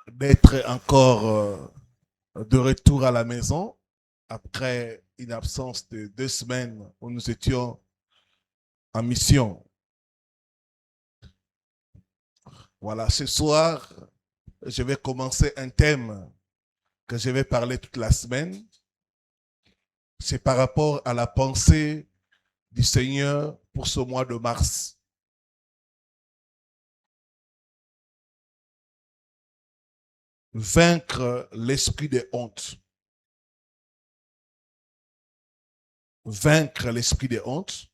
d'être encore de retour à la maison après une absence de 2 semaines où nous étions en mission. Voilà, ce soir, je vais commencer un thème que je vais parler toute la semaine. C'est par rapport à la pensée du Seigneur pour ce mois de mars. Vaincre l'esprit de honte. Vaincre l'esprit de honte.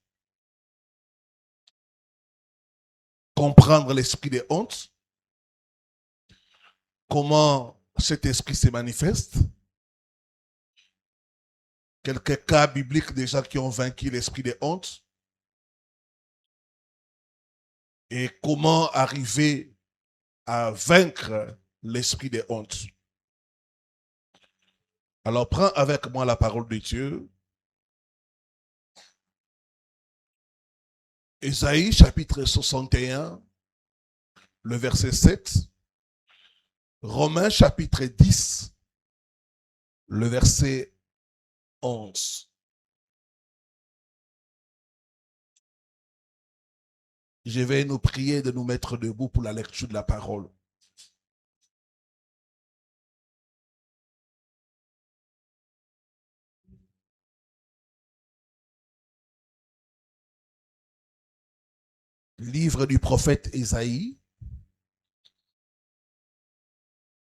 Comprendre l'esprit de honte. Comment cet esprit se manifeste. Quelques cas bibliques déjà qui ont vaincu l'esprit de honte. Et comment arriver à vaincre l'esprit de honte. Alors prends avec moi la parole de Dieu. Ésaïe chapitre 61, le verset 7. Romains chapitre 10, le verset 11. Je vais nous prier de nous mettre debout pour la lecture de la parole. Livre du prophète Ésaïe,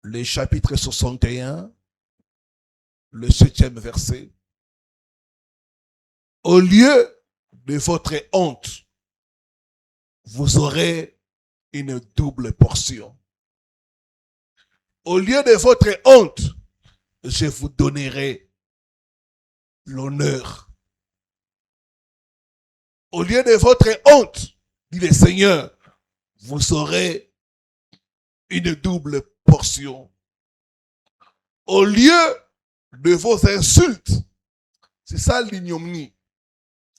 le chapitre 61, le 7e verset. Au lieu de votre honte, vous aurez une double portion. Au lieu de votre honte, je vous donnerai l'honneur. Au lieu de votre honte, dit le Seigneur, vous aurez une double portion. Au lieu de vos insultes, c'est ça l'ignominie,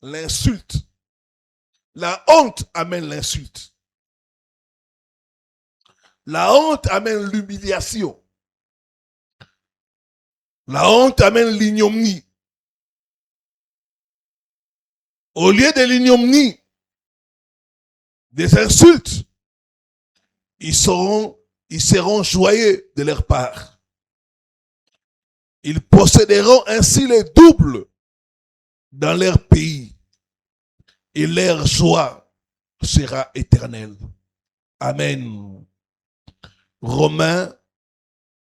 l'insulte. La honte amène l'insulte. La honte amène l'humiliation. La honte amène l'ignominie. Au lieu de l'ignominie, des insultes, ils seront joyeux de leur part. Ils posséderont ainsi les doubles dans leur pays et leur joie sera éternelle. Amen. Romains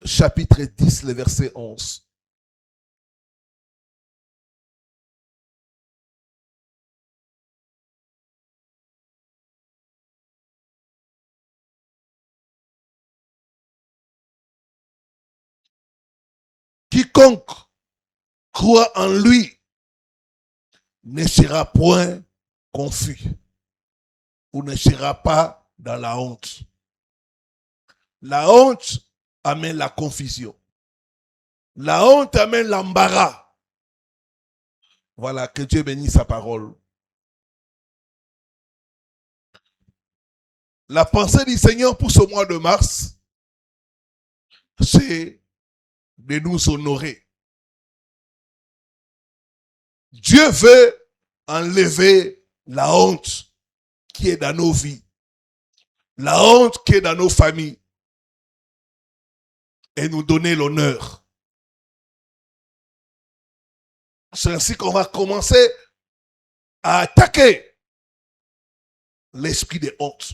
chapitre 10, le verset 11. Quiconque croit en lui ne sera point confus ou ne sera pas dans la honte. La honte amène la confusion. La honte amène l'embarras. Voilà, que Dieu bénisse sa parole. La pensée du Seigneur pour ce mois de mars, c'est de nous honorer. Dieu veut enlever la honte qui est dans nos vies, la honte qui est dans nos familles et nous donner l'honneur. C'est ainsi qu'on va commencer à attaquer l'esprit de honte.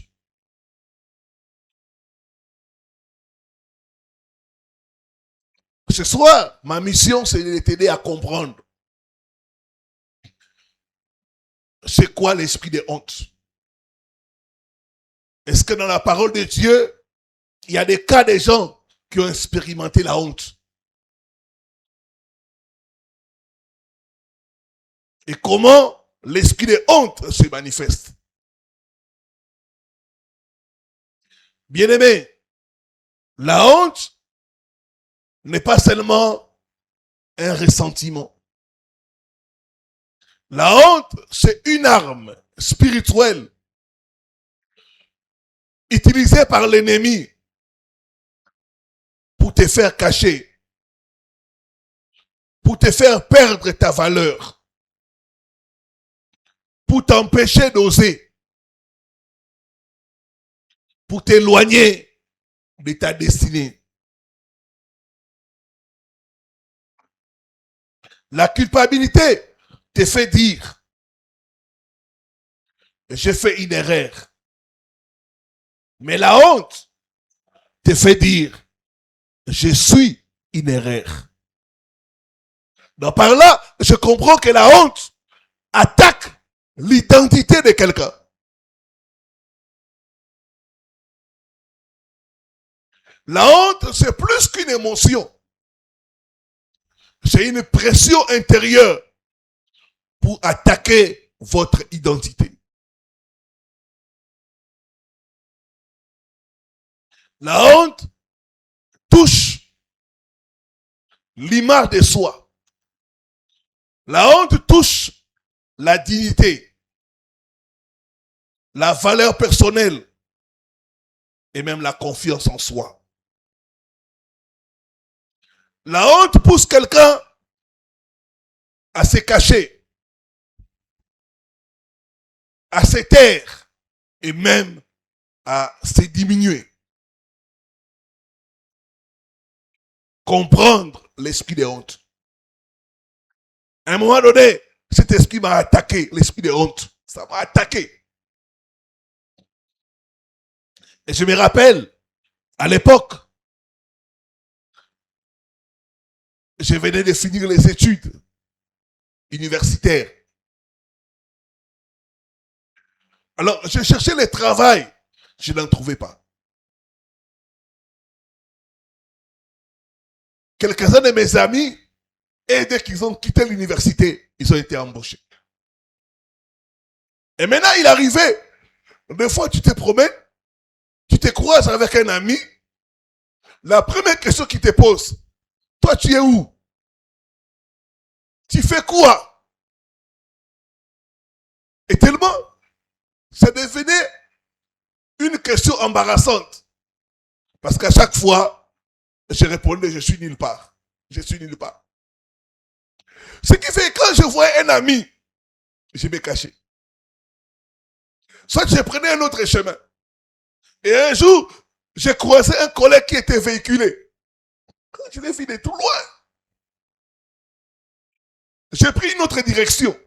Ce soir, ma mission, c'est de t'aider à comprendre c'est quoi l'esprit de honte. Est-ce que dans la parole de Dieu, il y a des cas de gens qui ont expérimenté la honte? Et comment l'esprit de honte se manifeste? Bien-aimé, la honte n'est pas seulement un ressentiment. La honte, c'est une arme spirituelle utilisée par l'ennemi pour te faire cacher, pour te faire perdre ta valeur, pour t'empêcher d'oser, pour t'éloigner de ta destinée. La culpabilité te fait dire, j'ai fait une erreur. Mais la honte te fait dire, je suis une erreur. Donc par là, je comprends que la honte attaque l'identité de quelqu'un. La honte, c'est plus qu'une émotion. C'est une pression intérieure pour attaquer votre identité. La honte touche l'image de soi. La honte touche la dignité, la valeur personnelle et même la confiance en soi. La honte pousse quelqu'un à se cacher, à se taire et même à se diminuer. Comprendre l'esprit de honte. À un moment donné, cet esprit m'a attaqué, l'esprit de honte. Ça m'a attaqué. Et je me rappelle, à l'époque, je venais de finir les études universitaires. Alors, je cherchais le travail. Je n'en trouvais pas. Quelques-uns de mes amis, et dès qu'ils ont quitté l'université, ils ont été embauchés. Et maintenant, il arrivait, des fois tu te promènes, tu te croises avec un ami, la première question qu'il te pose, toi tu es où? Tu fais quoi? Et tellement, ça devenait une question embarrassante. Parce qu'à chaque fois, je répondais, je suis nulle part. Je suis nulle part. Ce qui fait que quand je voyais un ami, je me cachais. Soit je prenais un autre chemin. Et un jour, j'ai croisé un collègue qui était véhiculé. Quand je l'ai vu de tout loin, j'ai pris une autre direction.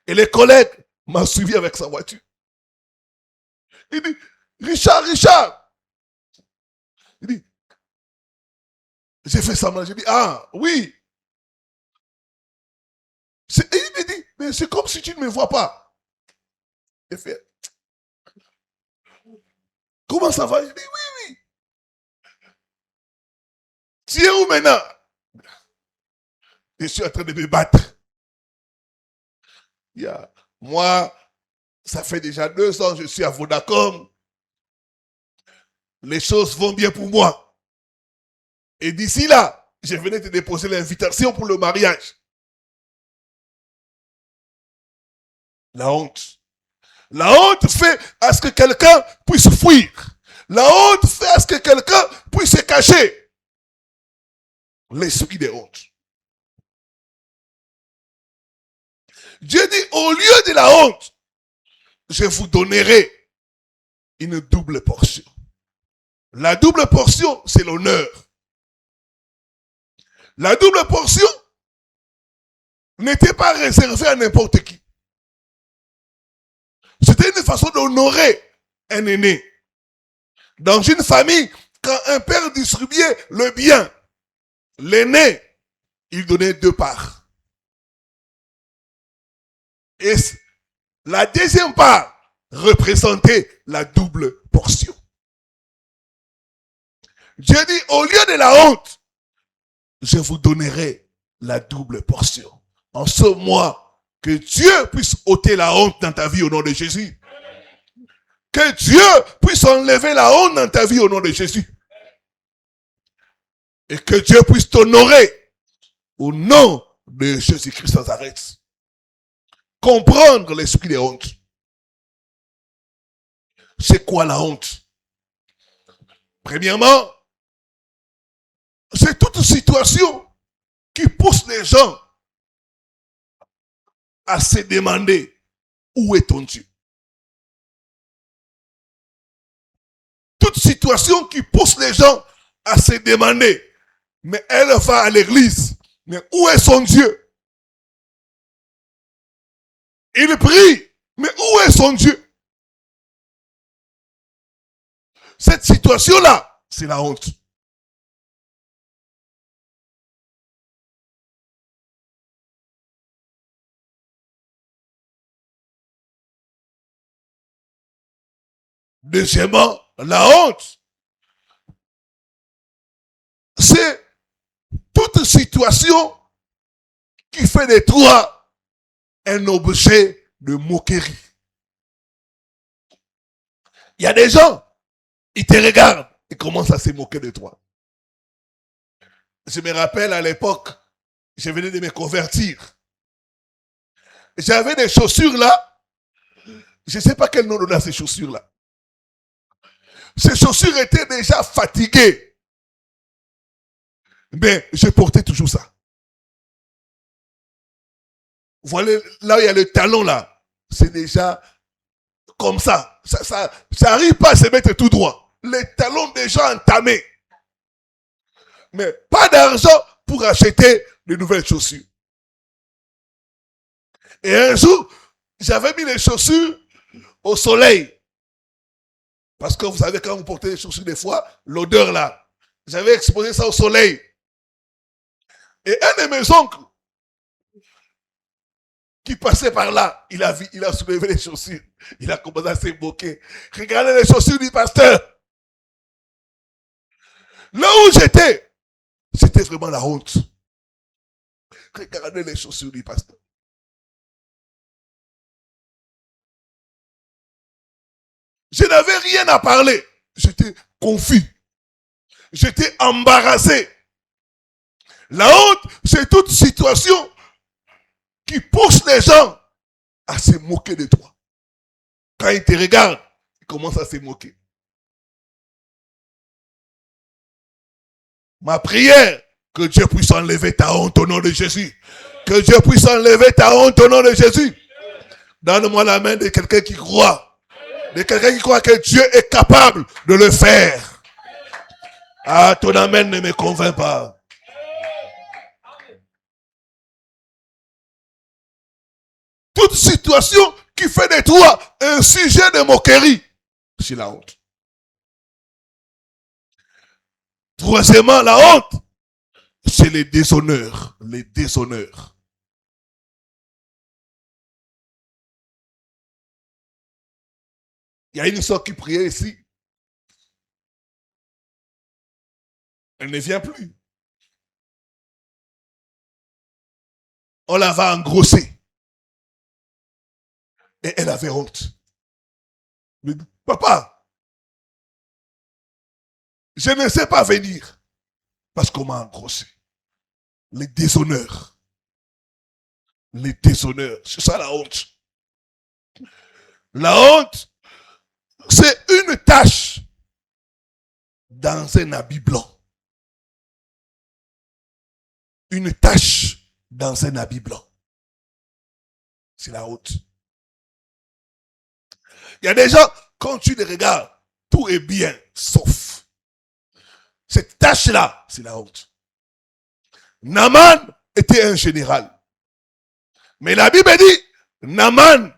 Et le collègue m'a suivi avec sa voiture. Il dit, Richard, Richard. Il dit, j'ai fait semblant, j'ai dit, ah, oui. Et il me dit, mais c'est comme si tu ne me vois pas. J'ai fait, comment ça va? Je dis, oui, oui. Tu es où maintenant? Je suis en train de me battre. Moi, ça fait déjà 2 ans, je suis à Vodacom. Les choses vont bien pour moi. Et d'ici là, je venais te déposer l'invitation pour le mariage. La honte. La honte fait à ce que quelqu'un puisse fuir. La honte fait à ce que quelqu'un puisse se cacher. L'esprit de honte. Dieu dit, au lieu de la honte, je vous donnerai une double portion. La double portion, c'est l'honneur. La double portion n'était pas réservée à n'importe qui. C'était une façon d'honorer un aîné. Dans une famille, quand un père distribuait le bien, l'aîné, il donnait 2 parts. Et la deuxième part représentait la double portion. Dieu dit, au lieu de la honte, je vous donnerai la double portion. En ce mois, que Dieu puisse ôter la honte dans ta vie au nom de Jésus. Que Dieu puisse enlever la honte dans ta vie au nom de Jésus. Et que Dieu puisse t'honorer au nom de Jésus-Christ Nazareth. Comprendre l'esprit de honte. C'est quoi la honte? Premièrement, C'est toute situation qui pousse les gens à se demander où est ton Dieu. Toute situation qui pousse les gens à se demander, mais elle va à l'église, mais où est son Dieu? Il prie, mais où est son Dieu? Cette situation-là, c'est la honte. Deuxièmement, la honte, c'est toute situation qui fait de toi un objet de moquerie. Il y a des gens, ils te regardent et commencent à se moquer de toi. Je me rappelle à l'époque, je venais de me convertir. J'avais des chaussures là, je ne sais pas quel nom donner à ces chaussures là. Ces chaussures étaient déjà fatiguées. Mais je portais toujours ça. Voilà, là où il y a le talon là, c'est déjà comme ça. Ça n'arrive pas à se mettre tout droit. Les talons déjà entamés. Mais pas d'argent pour acheter de nouvelles chaussures. Et un jour, j'avais mis les chaussures au soleil. Parce que vous savez, quand vous portez les chaussures des fois, l'odeur là, j'avais exposé ça au soleil. Et un de mes oncles, qui passait par là, il a soulevé les chaussures. Il a commencé à se moquer. Regardez les chaussures du pasteur. Là où j'étais, c'était vraiment la honte. Regardez les chaussures du pasteur. Je n'avais rien à parler. J'étais confus. J'étais embarrassé. La honte, c'est toute situation qui pousse les gens à se moquer de toi. Quand ils te regardent, ils commencent à se moquer. Ma prière, que Dieu puisse enlever ta honte au nom de Jésus. Que Dieu puisse enlever ta honte au nom de Jésus. Donne-moi la main de quelqu'un qui croit. De quelqu'un qui croit que Dieu est capable de le faire. Ah, ton amen ne me convainc pas. Toute situation qui fait de toi un sujet de moquerie, c'est la honte. Troisièmement, la honte, c'est les déshonneurs. Les déshonneurs. Il y a une histoire qui priait ici. Elle ne vient plus. On la va engrosser. Et elle avait honte. Mais, papa, je ne sais pas venir parce qu'on m'a engrossé. Les déshonneurs. Les déshonneurs. C'est ça la honte. La honte, c'est une tache dans un habit blanc. Une tache dans un habit blanc. C'est la honte. Il y a des gens, quand tu les regardes, tout est bien, sauf. Cette tache-là, c'est la honte. Naaman était un général. Mais la Bible dit, Naaman,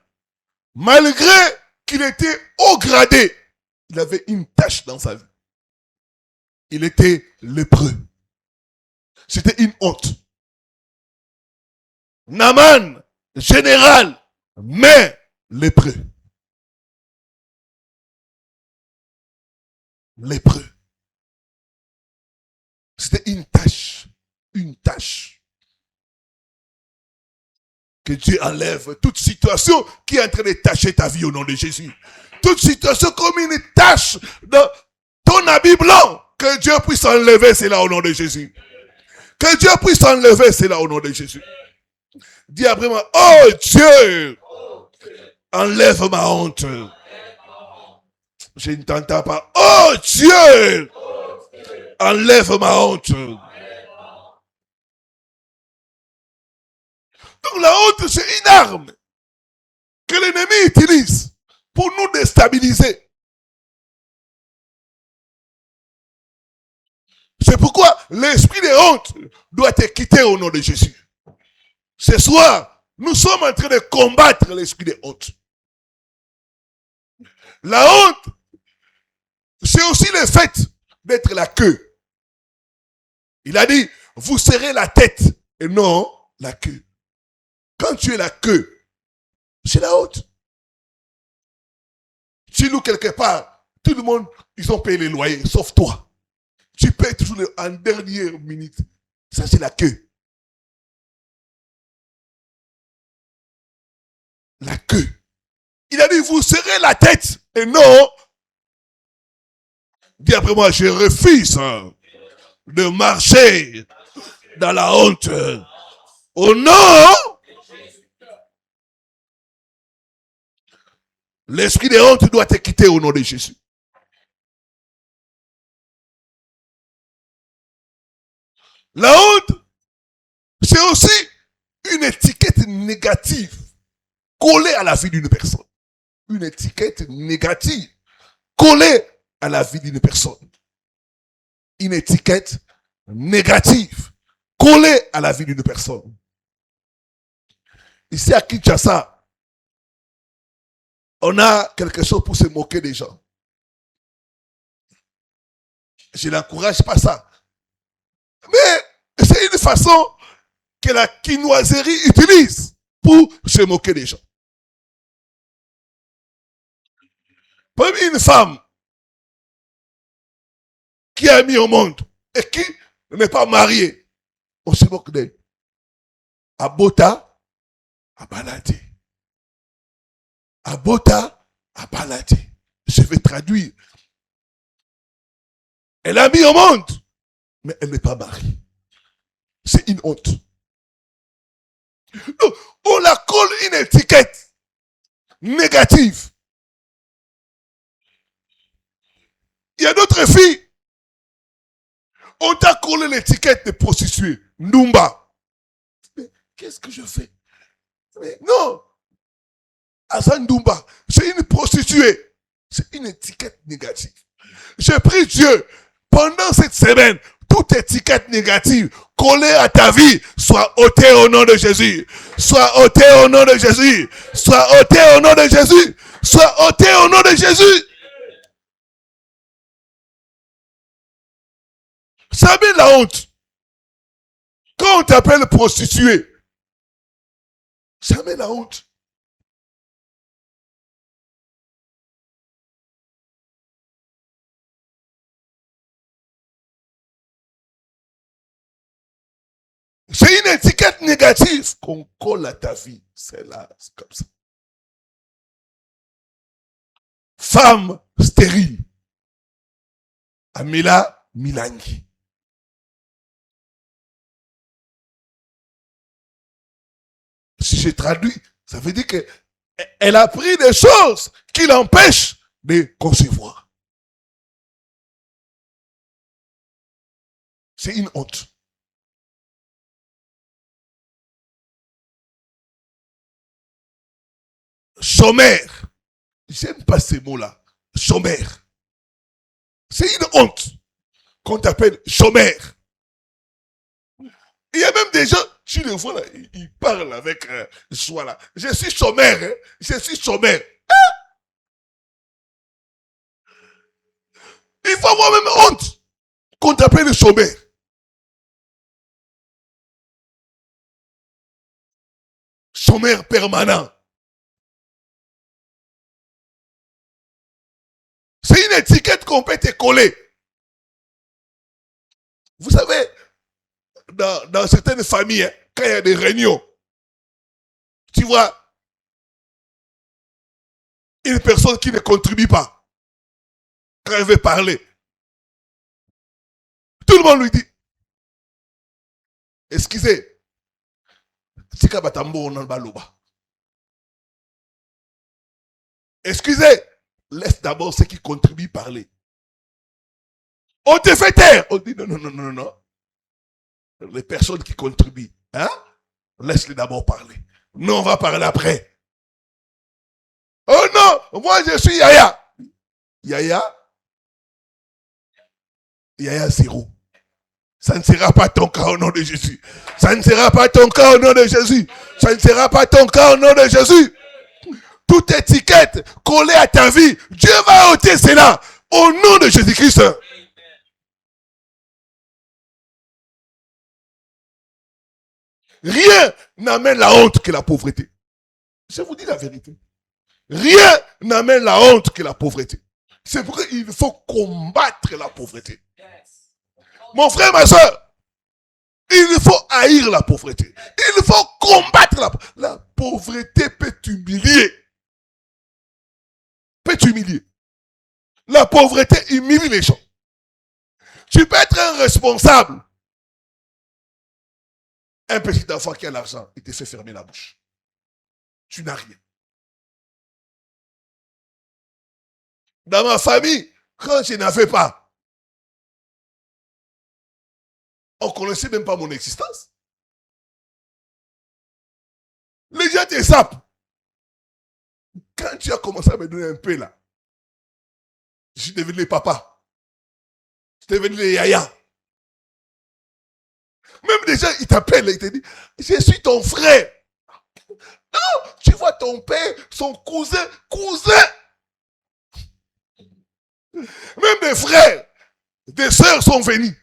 malgré qu'il était haut gradé, il avait une tache dans sa vie. Il était lépreux. C'était une honte. Naaman, général, mais lépreux. Lépreux. C'était une tâche. Une tâche. Que Dieu enlève toute situation qui est en train de tâcher ta vie au nom de Jésus. Toute situation comme une tâche dans ton habit blanc. Que Dieu puisse enlever cela au nom de Jésus. Que Dieu puisse enlever cela au nom de Jésus. Dis après moi, oh Dieu, enlève ma honte. Je ne t'entends pas. Oh Dieu, enlève ma honte. Donc la honte, c'est une arme que l'ennemi utilise pour nous déstabiliser. C'est pourquoi l'esprit de honte doit être quitté au nom de Jésus. Ce soir, nous sommes en train de combattre l'esprit de honte. La honte, c'est aussi le fait d'être la queue. Il a dit, vous serez la tête et non la queue. Quand tu es la queue, c'est la honte. Chez nous, quelque part, tout le monde, ils ont payé les loyers, sauf toi. Tu payes toujours en dernière minute. Ça, c'est la queue. La queue. Il a dit, vous serez la tête et non. Dis après moi, je refuse de marcher dans la honte. Au nom, l'esprit de honte doit te quitter au nom de Jésus. La honte, c'est aussi une étiquette négative collée à la vie d'une personne. Une étiquette négative collée à la vie d'une personne. Une étiquette négative collée à la vie d'une personne. Ici à Kinshasa, on a quelque chose pour se moquer des gens. Je n'encourage pas ça. Mais c'est une façon que la quinoiserie utilise pour se moquer des gens. Parmi une femme qui a mis au monde et qui n'est pas mariée, on se moque d'elle. Abota, abaladi. Abota, abaladi. Je vais traduire. Elle a mis au monde, mais elle n'est pas mariée. C'est une honte. Donc, on la colle une étiquette négative. Il y a d'autres filles. On t'a collé l'étiquette de prostituée. Ndumba. Mais qu'est-ce que je fais? Mais non. Hassan Ndumba, c'est une prostituée. C'est une étiquette négative. Je prie Dieu, pendant cette semaine, toute étiquette négative collée à ta vie soit ôtée au nom de Jésus. Soit ôtée au nom de Jésus. Soit ôtée au nom de Jésus. Soit ôtée au nom de Jésus. Ça met la honte. Quand on t'appelle prostituée, ça met la honte. C'est une étiquette négative qu'on colle à ta vie. C'est là, c'est comme ça. Femme stérile. Amila Milangi. Si je traduis, ça veut dire qu'elle a pris des choses qui l'empêchent de concevoir. C'est une honte. Chômeur. J'aime pas ces mots-là. Chômeur. C'est une honte qu'on t'appelle chômeur. Il y a même des gens, tu les vois là, ils parlent avec joie là. Je suis chômeur, hein? Je suis chômeur. Il faut avoir même honte qu'on t'appelle chômeur. Chômeur permanent. C'est une étiquette qu'on peut te coller. Vous savez, dans certaines familles, hein, quand il y a des réunions, tu vois, une personne qui ne contribue pas, quand elle veut parler, tout le monde lui dit, excusez, excusez, laisse d'abord ceux qui contribuent parler. On te fait taire. On dit non, non, non, non, non. Les personnes qui contribuent, hein, laisse-les d'abord parler. Non, on va parler après. Oh non, moi je suis Yaya. Yaya, Yaya zéro. Ça ne sera pas ton cas au nom de Jésus. Ça ne sera pas ton cas au nom de Jésus. Ça ne sera pas ton cas au nom de Jésus. Toute étiquette collée à ta vie, Dieu va ôter cela au nom de Jésus-Christ. Rien n'amène la honte que la pauvreté. Je vous dis la vérité. Rien n'amène la honte que la pauvreté. C'est pourquoi il faut combattre la pauvreté. Mon frère, ma soeur, il faut haïr la pauvreté. Il faut combattre la pauvreté. La pauvreté peut t'humilier. Peut t'humilier. La pauvreté humilie les gens. Tu peux être un responsable. Un petit enfant qui a l'argent, il te fait fermer la bouche. Tu n'as rien. Dans ma famille, quand je n'avais pas, on ne connaissait même pas mon existence. Les gens te sapent. Quand tu as commencé à me donner un peu là, je suis devenu papa. Je suis devenu yaya. Même des gens, ils t'appellent, ils te disent, je suis ton frère. Non, tu vois ton père, son cousin. Même des frères, des sœurs sont venus.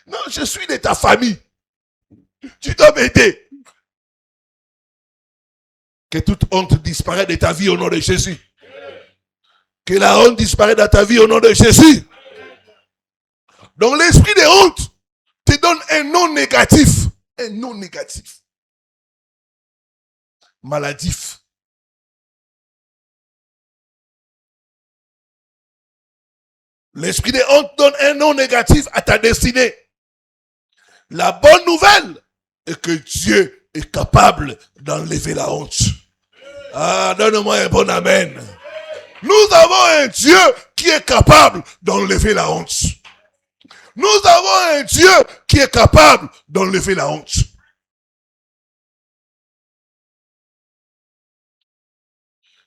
Non, je suis de ta famille. Tu dois m'aider. Que toute honte disparaisse de ta vie au nom de Jésus. Que la honte disparaisse de ta vie au nom de Jésus. Donc l'esprit de honte te donne un nom négatif. Un nom négatif. Maladif. L'esprit de honte donne un nom négatif à ta destinée. La bonne nouvelle est que Dieu est capable d'enlever la honte. Ah, donne-moi un bon amen. Nous avons un Dieu qui est capable d'enlever la honte. Nous avons un Dieu qui est capable d'enlever la honte.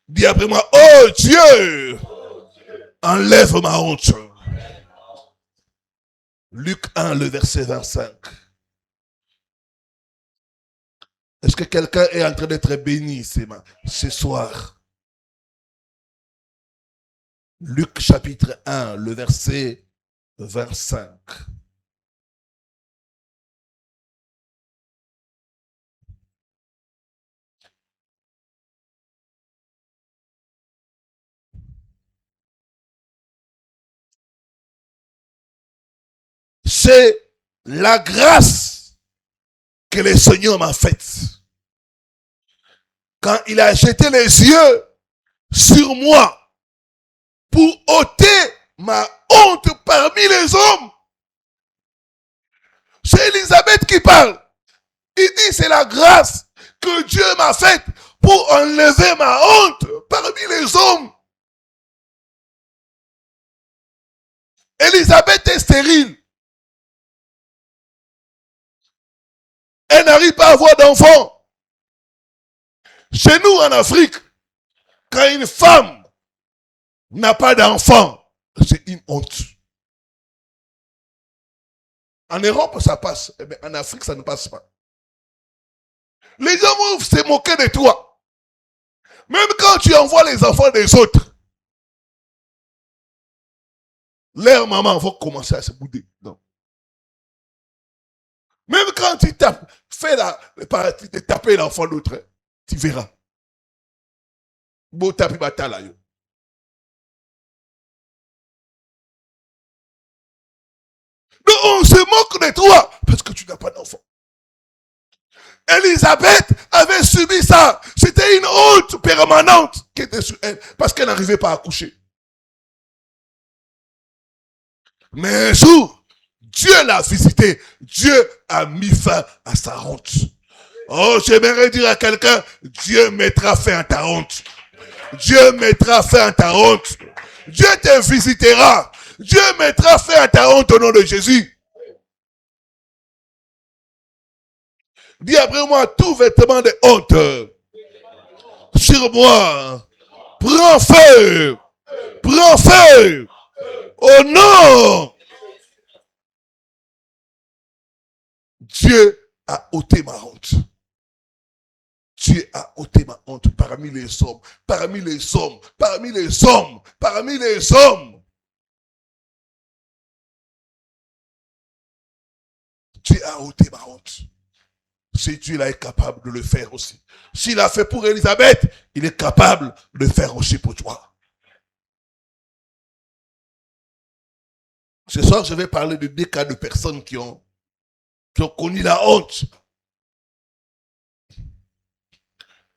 Dis après moi, oh Dieu, enlève ma honte. Luc 1, le verset 25. Est-ce que quelqu'un est en train d'être béni ce soir? Luc chapitre 1, le verset 25. C'est la grâce que le Seigneur m'a faite. Quand il a jeté les yeux sur moi pour ôter ma honte parmi les hommes. C'est Élisabeth qui parle. Il dit c'est la grâce que Dieu m'a faite pour enlever ma honte parmi les hommes. Élisabeth est stérile. Elle n'arrive pas à avoir d'enfant. Chez nous en Afrique, quand une femme n'a pas d'enfant, c'est une honte. En Europe, ça passe. Mais en Afrique, ça ne passe pas. Les gens vont se moquer de toi. Même quand tu envoies les enfants des autres, leurs mamans vont commencer à se bouder. Non. Même quand tu tapes, fais le parti de taper l'enfant d'autre, tu verras. Beau tapi batala yo. Donc on se moque de toi parce que tu n'as pas d'enfant. Élisabeth avait subi ça. C'était une honte permanente qui était sur elle parce qu'elle n'arrivait pas à accoucher. Mais un jour, Dieu l'a visité. Dieu a mis fin à sa honte. Oh, j'aimerais dire à quelqu'un, Dieu mettra fin à ta honte. Dieu mettra fin à ta honte. Dieu te visitera. Dieu mettra fin à ta honte au nom de Jésus. Dis après moi, tout vêtement de honte sur moi. Prends feu. Prends feu. Oh non. Dieu a ôté ma honte. Dieu a ôté ma honte parmi les hommes. Parmi les hommes. Parmi les hommes. Parmi les hommes. Dieu a ôté ma honte. Si Dieu là est capable de le faire aussi. S'il a fait pour Élisabeth, il est capable de le faire aussi pour toi. Ce soir, je vais parler de 2 cas de personnes qui ont connu la honte.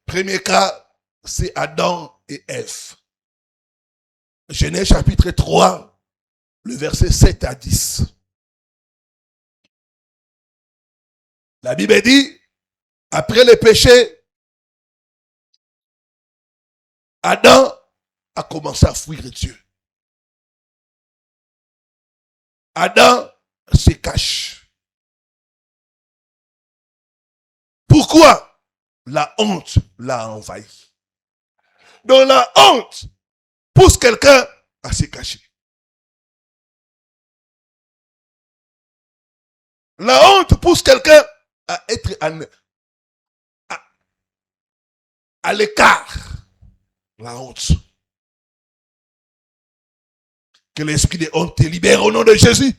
Premier cas, c'est Adam et Ève. Genèse chapitre 3, le verset 7 à 10. La Bible dit, après le péché, Adam a commencé à fuir Dieu. Adam se cache. Pourquoi? La honte l'a envahi. Donc la honte pousse quelqu'un à se cacher. La honte pousse quelqu'un à être à l'écart. La honte. Que l'esprit de honte te libère au nom de Jésus.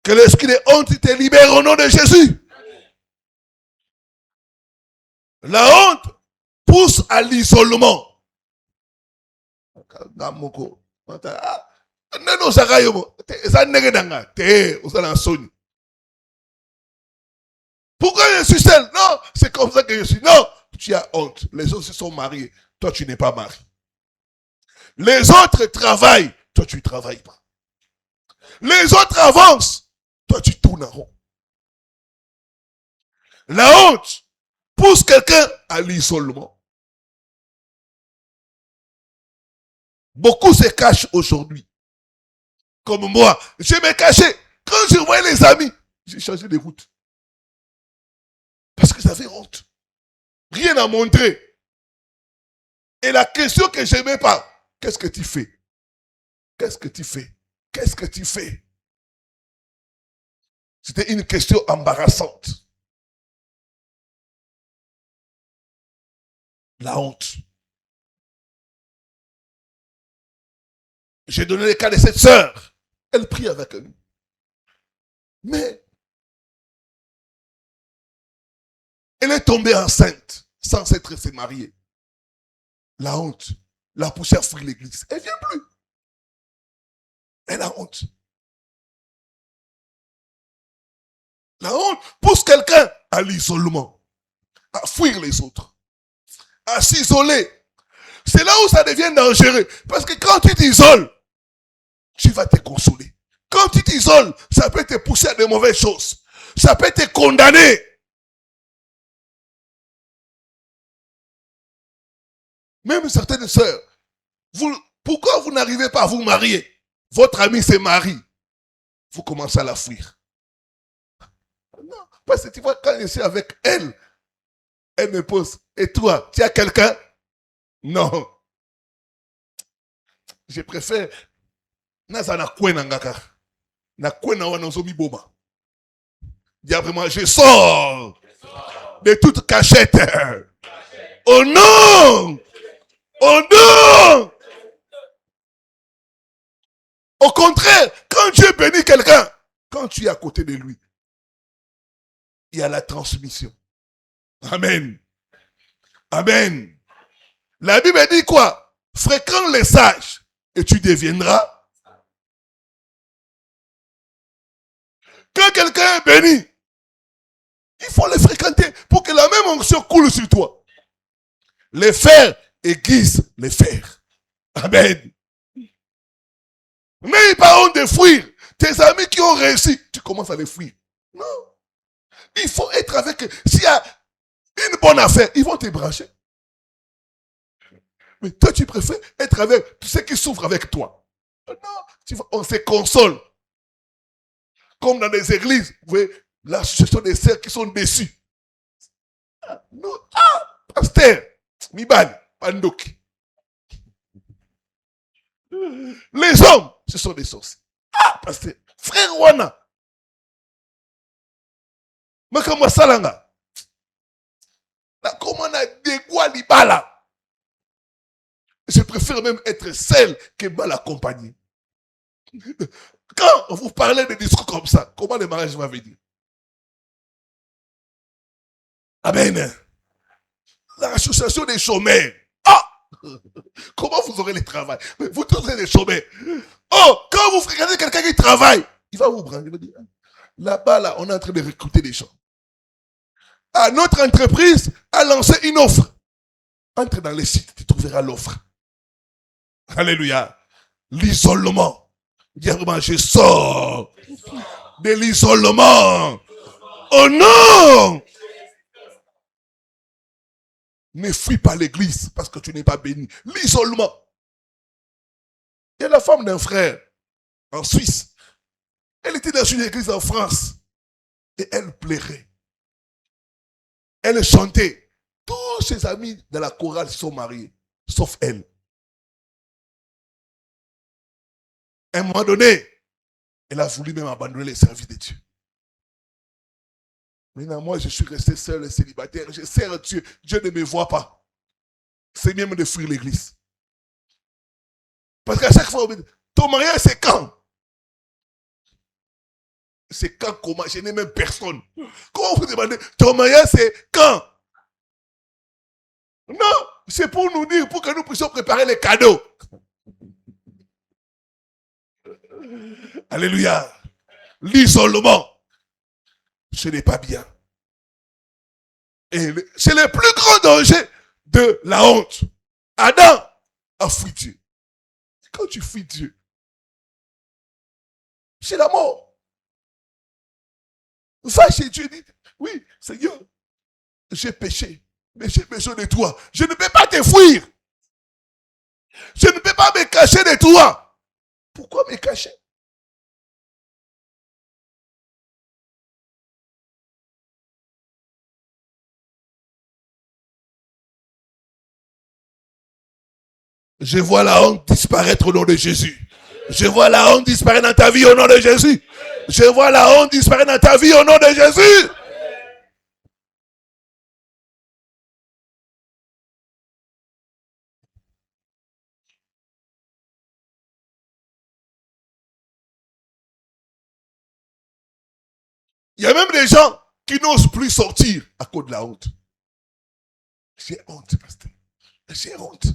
Que l'esprit de honte te libère au nom de Jésus. La honte pousse à l'isolement. Pourquoi je suis seul? Non, c'est comme ça que je suis. Non, tu as honte. Les autres se sont mariés. Toi, tu n'es pas marié. Les autres travaillent. Toi, tu ne travailles pas. Les autres avancent. Toi, tu tournes en rond. La honte pousse quelqu'un à l'isolement. Beaucoup se cachent aujourd'hui. Comme moi, je me cachais. Quand je voyais les amis, j'ai changé de route. Parce que j'avais honte. Rien à montrer. Et la question que je n'aimais pas, qu'est-ce que tu fais? Qu'est-ce que tu fais? Qu'est-ce que tu fais? C'était une question embarrassante. La honte. J'ai donné le cas de cette sœur. Elle prie avec nous. Mais elle est tombée enceinte sans s'être mariée. La honte l'a poussée à fuir l'église. Elle ne vient plus. Elle a honte. La honte pousse quelqu'un à l'isolement, à fuir les autres, à s'isoler. C'est là où ça devient dangereux. Parce que quand tu t'isoles, tu vas te consoler. Quand tu t'isoles, ça peut te pousser à de mauvaises choses. Ça peut te condamner. Même certaines sœurs, pourquoi vous n'arrivez pas à vous marier? Votre ami se marie. Vous commencez à la fuir. Non, parce que tu vois, quand je suis avec elle, elle me pose, et toi, tu as quelqu'un? Non. Je préfère, dis après moi, je sors de toute cachette. Oh non! Oh non! Au contraire, quand Dieu bénit quelqu'un, quand tu es à côté de lui, il y a la transmission. Amen. Amen. La Bible dit quoi? Fréquente les sages et tu deviendras. Quand quelqu'un est béni, il faut le fréquenter pour que la même onction coule sur toi. Les fers aiguisent les fers. Amen. N'aie pas honte de fuir. Tes amis qui ont réussi, tu commences à les fuir. Non. Il faut être avec eux. S'il y a une bonne affaire, ils vont te brancher. Mais toi, tu préfères être avec tous ceux qui souffrent avec toi. Non, on se console. Comme dans les églises, vous voyez, là, ce sont des sœurs qui sont déçues. Non, pasteur, Mibali, Pandoki. Les hommes, ce sont des sorciers. Pasteur, frère Wana. Makamba Salanga. Comment on a dégoût Libala. Je préfère même être seul que mal accompagné. Quand vous parlez de discours comme ça, comment le mariage va venir? Amen. L'association des chômeurs. Comment vous aurez le travail? Vous tous êtes des chômeurs. Quand vous regardez quelqu'un qui travaille, il va vous prendre. Il va dire, là-bas, là, on est en train de recruter des gens. Notre entreprise a lancé une offre. Entre dans les sites, tu trouveras l'offre. Alléluia. L'isolement. Dire, je sors de l'isolement. Oh non! Ne fuis pas l'église parce que tu n'es pas béni. L'isolement. Il y a la femme d'un frère en Suisse. Elle était dans une église en France. Et elle plairait. Elle chantait. Tous ses amis de la chorale se sont mariés. Sauf elle. À un moment donné, elle a voulu même abandonner les services de Dieu. Maintenant, moi, je suis resté seul et célibataire. Je sers Dieu. Dieu ne me voit pas. C'est mieux de fuir l'église. Parce qu'à chaque fois, on me dit, ton mariage, c'est quand? C'est quand, comment? Je n'ai même personne. Comment vous demandez, ton mariage, c'est quand? Non, c'est pour nous dire, pour que nous puissions préparer les cadeaux. Alléluia. L'isolement, ce n'est pas bien. Et c'est le plus grand danger de la honte. Adam a fui Dieu. Quand tu fuis Dieu, c'est la mort. Va chez Dieu et dis, oui, Seigneur, j'ai péché, mais j'ai besoin de toi. Je ne peux pas te fuir. Je ne peux pas me cacher de toi. Pourquoi me cacher? Je vois la honte disparaître au nom de Jésus. Je vois la honte disparaître dans ta vie au nom de Jésus. Je vois la honte disparaître dans ta vie au nom de Jésus. Il y a même des gens qui n'osent plus sortir à cause de la honte. J'ai honte, pasteur. J'ai honte.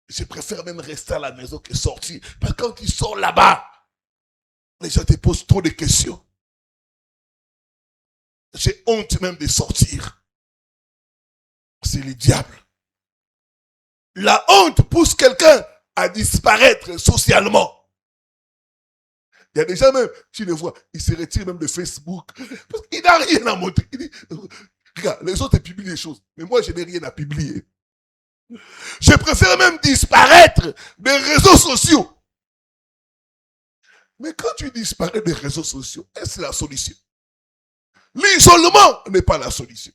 Je préfère même rester à la maison que sortir. Parce que quand tu sors là-bas, les gens te posent trop de questions. J'ai honte même de sortir. C'est le diable. La honte pousse quelqu'un à disparaître socialement. Il y a des gens même, tu les vois, ils se retirent même de Facebook. Parce qu'il n'a rien à montrer. Il dit, regarde, les autres publient des choses. Mais moi, je n'ai rien à publier. Je préfère même disparaître des réseaux sociaux. Mais quand tu disparais des réseaux sociaux, est-ce la solution? L'isolement n'est pas la solution.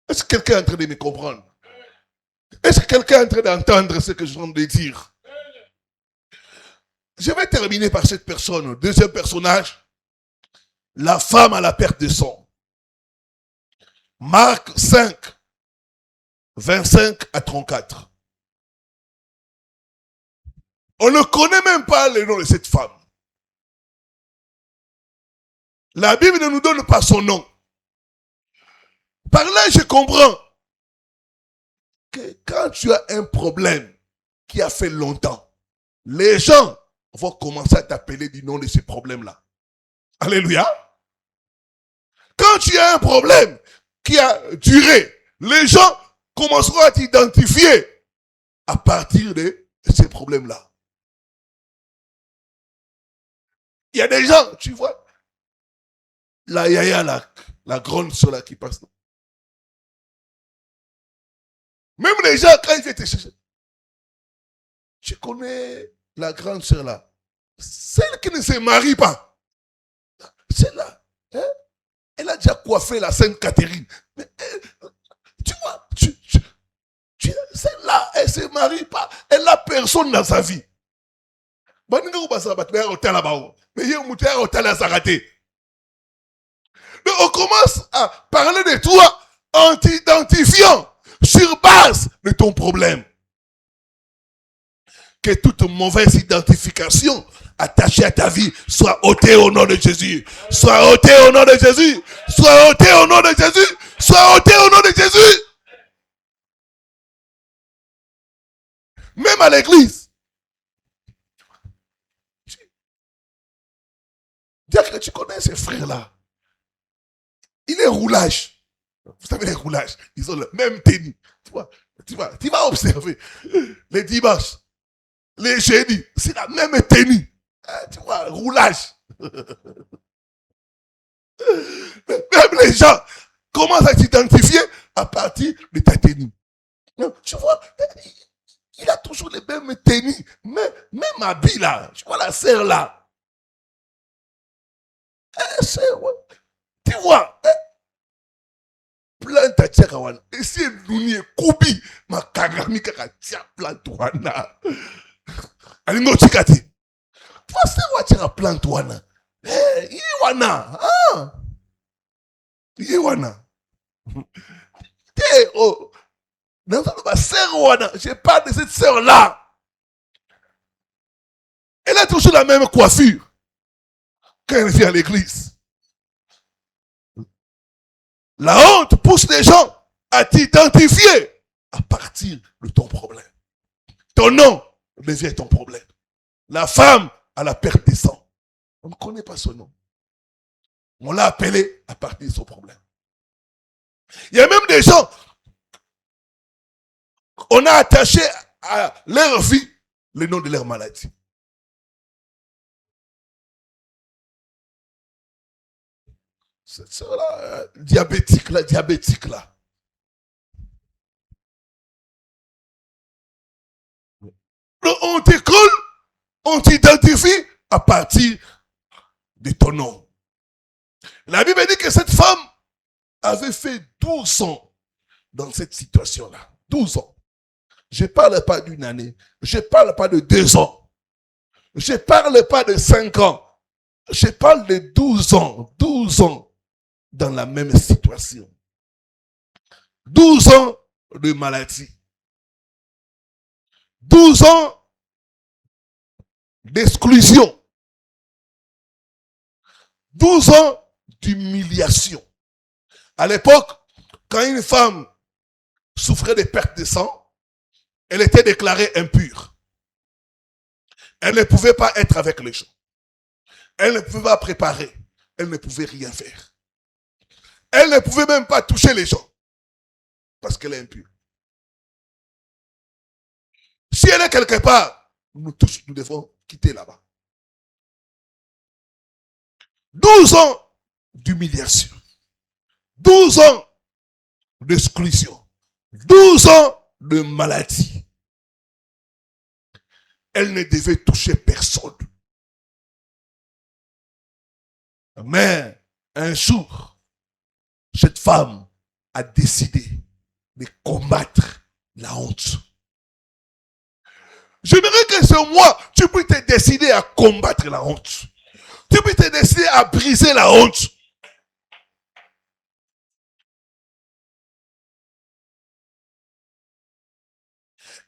Est-ce que quelqu'un est en train de me comprendre? Est-ce que quelqu'un est en train d'entendre ce que je viens de dire? Je vais terminer par cette personne. Deuxième personnage, la femme à la perte de sang. Marc 5, 25 à 34. On ne connaît même pas le nom de cette femme. La Bible ne nous donne pas son nom. Par là, je comprends que quand tu as un problème qui a fait longtemps, les gens vont commencer à t'appeler du nom de ce problème-là. Alléluia. Quand tu as un problème qui a duré, les gens commenceront à t'identifier à partir de ces problèmes-là. Il y a des gens, tu vois, la yaya, la grande soeur là qui passe. Même les gens, quand ils viennent te chercher, je connais la grande soeur là, celle qui ne se marie pas, celle-là, hein? Elle a déjà coiffé la Sainte Catherine. Mais tu vois, celle-là, elle ne se marie pas. Elle n'a personne dans sa vie. Mais on commence à parler de toi en t'identifiant sur base de ton problème. Que toute mauvaise identification attachée à ta vie soit ôtée au nom de Jésus. Soit ôtée au nom de Jésus. Soit ôtée au nom de Jésus. Soit ôtée au nom de Jésus. Même à l'église. Dis que tu connais ces frères-là. Il est roulage. Vous savez les roulages. Ils ont le même tenue. Tu vas observer. Les dimanches. Les jeudis. C'est la même tenue. Tu vois, roulage. Même les gens commencent à s'identifier à partir de ta tenue. Tu vois, il a toujours les mêmes tenues, même habits là. Tu vois la sœur là. Tu vois, plante à Tchakawan. Et si nous n'y Koubi, ma kagami kaka tia plante wana. Alingo chikati. Tu vois, c'est quoi tia plante wana? Il est wana. Il est wana. Oh. Dans ma sœur wana, je parle de cette sœur là. Elle a toujours la même coiffure quand elle vient à l'église. La honte pousse les gens à t'identifier à partir de ton problème. Ton nom devient ton problème. La femme a la perte des sangs. On ne connaît pas son nom. On l'a appelé à partir de son problème. Il y a même des gens, on a attaché à leur vie le nom de leur maladie. Cette soeur-là, diabétique là. On t'écoule, on t'identifie à partir de ton nom. La Bible dit que cette femme avait fait 12 ans dans cette situation-là. 12 ans. Je ne parle pas d'une année. Je ne parle pas de 2 ans. Je ne parle pas de 5 ans. Je parle de 12 ans. 12 ans dans la même situation. 12 ans de maladie. 12 ans d'exclusion. 12 ans d'humiliation. À l'époque, quand une femme souffrait de perte de sang, elle était déclarée impure. Elle ne pouvait pas être avec les gens. Elle ne pouvait pas préparer. Elle ne pouvait rien faire. Elle ne pouvait même pas toucher les gens. Parce qu'elle est impure. Si elle est quelque part, nous tous, nous devons quitter là-bas. 12 ans d'humiliation. 12 ans d'exclusion. 12 ans de maladie. Elle ne devait toucher personne. Mais un jour, cette femme a décidé de combattre la honte. J'aimerais que ce mois, tu puisses te décider à combattre la honte. Tu puisses te décider à briser la honte.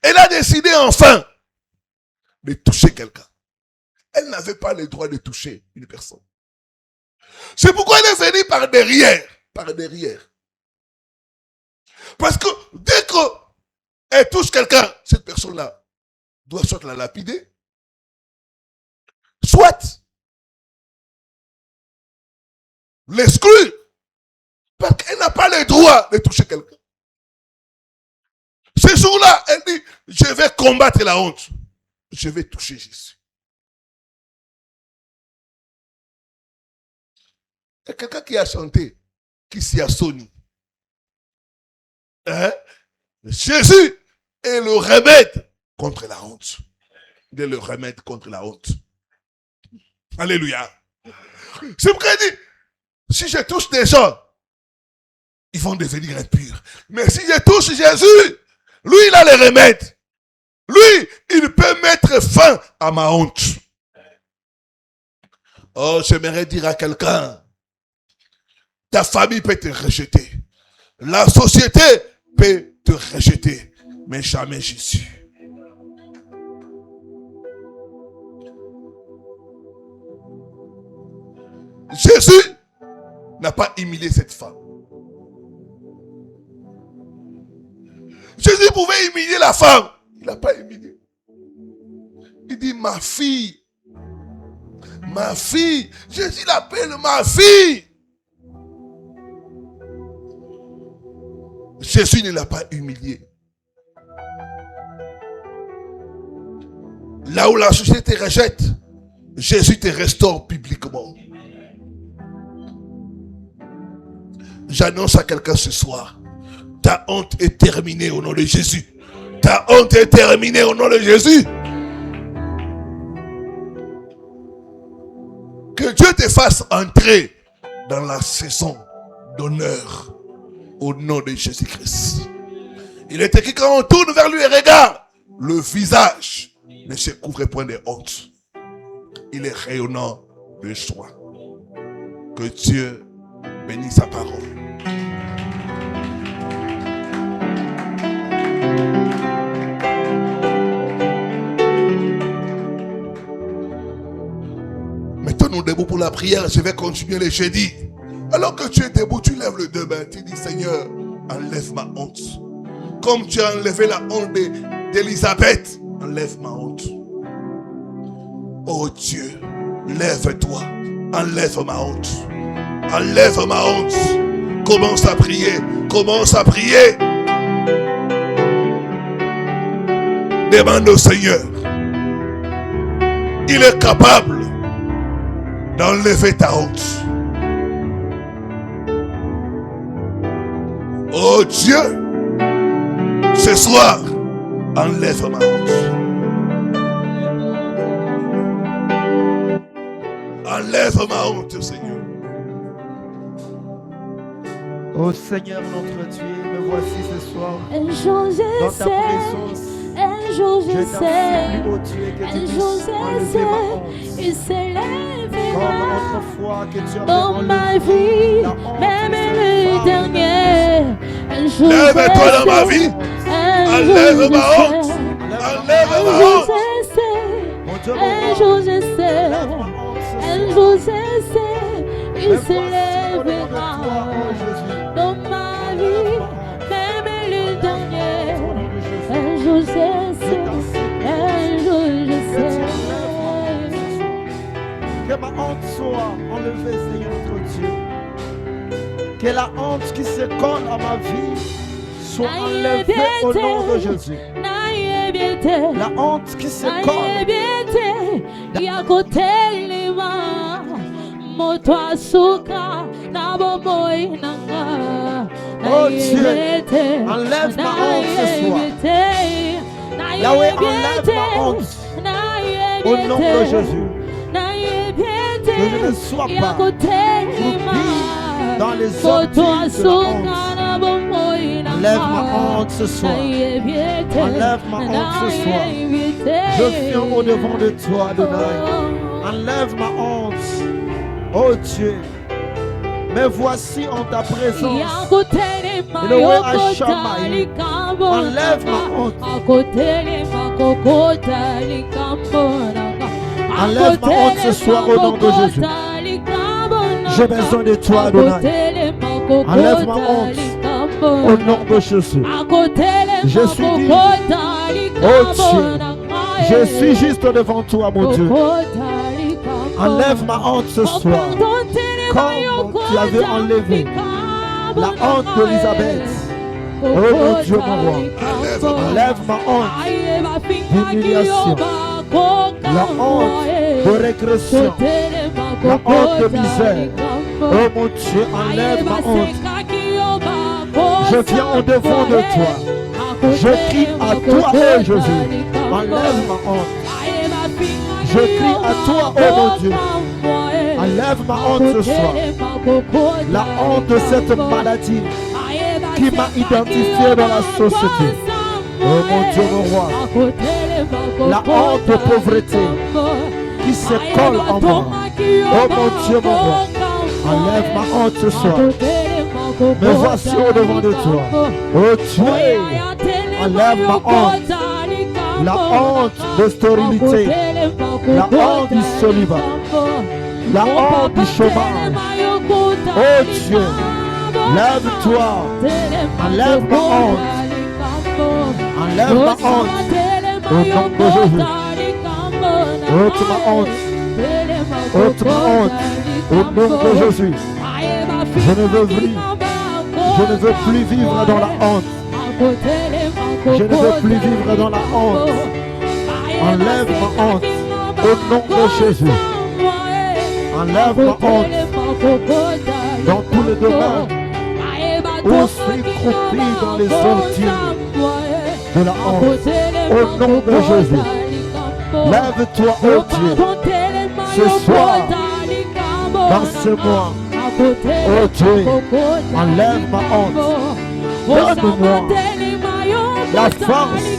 Elle a décidé enfin de toucher quelqu'un. Elle n'avait pas le droit de toucher une personne. C'est pourquoi elle est venue par derrière. Par derrière. Parce que dès qu'elle touche quelqu'un, cette personne-là doit soit la lapider, soit l'exclure. Parce qu'elle n'a pas le droit de toucher quelqu'un. Ce jour-là, elle dit, je vais combattre la honte. Je vais toucher Jésus. Il y a quelqu'un qui a chanté, qui s'y a sonné. Hein? Jésus est le remède contre la honte. Il est le remède contre la honte. Alléluia. C'est pourquoi il dit, Si je touche des gens, ils vont devenir impurs. Mais si je touche Jésus, lui, il a les remèdes. Lui, il peut mettre fin à ma honte. Oh, j'aimerais dire à quelqu'un, ta famille peut te rejeter. La société peut te rejeter. Mais jamais Jésus. Jésus n'a pas humilié cette femme. Jésus pouvait humilier la femme. Il n'a pas humilié. Il dit, ma fille. Ma fille. Jésus l'appelle ma fille. Jésus ne l'a pas humilié. Là où la société te rejette, Jésus te restaure publiquement. J'annonce à quelqu'un ce soir, ta honte est terminée au nom de Jésus. Ta honte est terminée au nom de Jésus. Que Dieu te fasse entrer dans la saison d'honneur au nom de Jésus-Christ. Il est écrit quand on tourne vers lui et regarde, le visage ne se couvre point de honte. Il est rayonnant de joie. Que Dieu bénisse sa parole. Mettons-nous debout pour la prière. Je vais continuer le jeudi. Alors que tu es debout, tu lèves les deux mains. Tu dis, Seigneur, enlève ma honte. Comme tu as enlevé la honte d'Élisabeth, enlève ma honte. Oh Dieu, lève-toi. Enlève ma honte. Enlève ma honte. Commence à prier. Commence à prier. Demande au Seigneur. Il est capable d'enlever ta honte. Oh Dieu, ce soir, enlève ma honte. Enlève ma honte, Seigneur. Oh Seigneur notre Dieu, me voici ce soir Un jour dans ta présence. un jour Je je t'en sais, supplie, oh Dieu, que tu un puisses jour enlever ma honte. il se Comme lèvera autrefois que tu as dans ma enlevé vie, la honte même de le cette femme. dernier. Un jour Lève-toi dans ma vie. Enlève ma honte. Enlève Un ma jour honte. je sais, Mon Dieu, mon un roi, jour je sais, lève ma honte ce un soir. jour je sais, Me il voici se au-devant de lèvera toi, oh Jésus. dans ma vie, même le dernier. Au nom de Jésus. Un jour je Je sais, t'en supplie, un jour je que tu sais. enlèves ma honte ce soir. Que ma honte soit enlevée, Seigneur notre Dieu. Que la honte qui se colle à ma vie soit enlevée au nom de Jésus. La honte qui se colle. Oh Dieu, enlève ma honte ce soir. Yahweh, enlève ma honte au nom de Jésus. Que je ne sois pas groupé dans les orties de la honte. Enlève ma honte ce soir. Enlève ma honte ce soir. Je viens au devant de toi, Adonai. Enlève ma honte. Oh Dieu, me voici en ta présence. Elohé Shammai, enlève ma honte. Enlève ma honte ce soir au nom de Jésus. J'ai besoin de toi, Adonai. Enlève ma honte au nom de Jésus. Je suis digne. Oh Dieu, je suis juste devant toi, mon Dieu. Enlève ma honte ce soir. Comme tu avais enlevé la honte d'Élisabeth. Oh mon Dieu, mon roi. Enlève ma honte d'humiliation. La honte de régression. La honte de misère. Oh mon Dieu, enlève ma honte. Je viens au devant de toi. Je crie à toi, oh Jésus. Enlève ma honte. Je crie à toi, oh mon Dieu. Enlève ma honte ce soir. La honte de cette maladie qui m'a identifié dans la société. Oh mon Dieu, mon roi. La honte de pauvreté qui se colle en moi. Oh mon Dieu, mon roi. Enlève ma honte ce soir. Me voici au devant de toi. Oh Dieu, enlève ma honte. La honte de stérilité. La honte du célibat. La honte du chômage. Oh Dieu, lève-toi. Enlève ma honte. Enlève ma honte. Au nom de Jésus. Ôte ma honte. Ôte ma honte. Au nom de Jésus. Je ne veux plus. Je ne veux plus vivre dans la honte. Je ne veux plus vivre dans la honte. Enlève ma honte. Au nom de Jésus. Enlève ma honte. Dans tous les domaines où je suis croupi dans les orties de la honte. Au nom de Jésus. Lève-toi, oh Dieu. Ce soir, dans ce mois, oh Dieu, enlève ma honte. Donne-moi la force